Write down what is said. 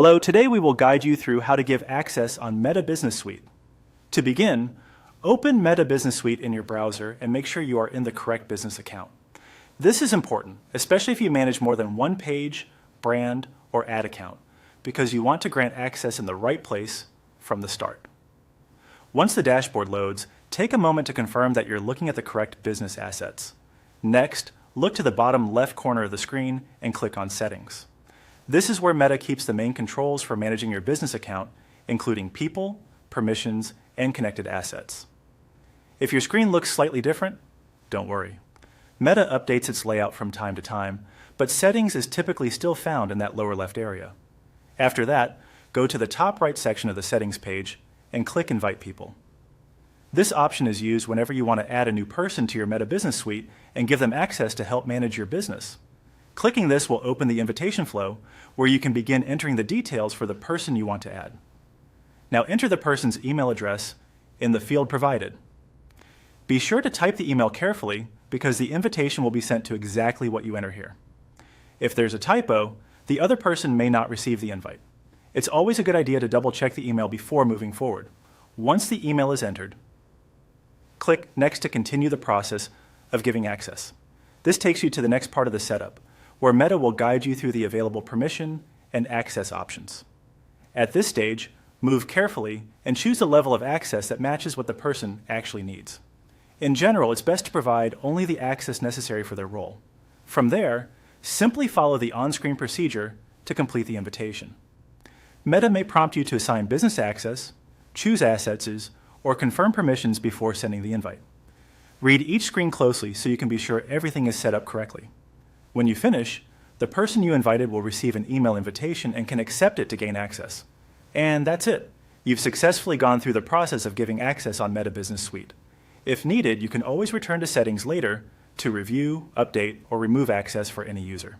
Hello, today we will guide you through how to give access on Meta Business Suite. To begin, open Meta Business Suite in your browser and make sure you are in the correct business account. This is important, especially if you manage more than one page, brand, or ad account, because you want to grant access in the right place from the start. Once the dashboard loads, take a moment to confirm that you're looking at the correct business assets. Next, look to the bottom left corner of the screen and click on Settings. This is where Meta keeps the main controls for managing your business account, including people, permissions, and connected assets. If your screen looks slightly different, don't worry. Meta updates its layout from time to time, but Settings is typically still found in that lower left area. After that, go to the top right section of the Settings page and click Invite People. This option is used whenever you want to add a new person to your Meta Business Suite and give them access to help manage your business. Clicking this will open the invitation flow where you can begin entering the details for the person you want to add. Now enter the person's email address in the field provided. Be sure to type the email carefully because the invitation will be sent to exactly what you enter here. If there's a typo, the other person may not receive the invite. It's always a good idea to double check the email before moving forward. Once the email is entered, click Next to continue the process of giving access. This takes you to the next part of the setup, where Meta will guide you through the available permission and access options. At this stage, move carefully and choose a level of access that matches what the person actually needs. In general, it's best to provide only the access necessary for their role. From there, simply follow the on-screen procedure to complete the invitation. Meta may prompt you to assign business access, choose assets, or confirm permissions before sending the invite. Read each screen closely so you can be sure everything is set up correctly. When you finish, the person you invited will receive an email invitation and can accept it to gain access. And that's it. You've successfully gone through the process of giving access on Meta Business Suite. If needed, you can always return to Settings later to review, update, or remove access for any user.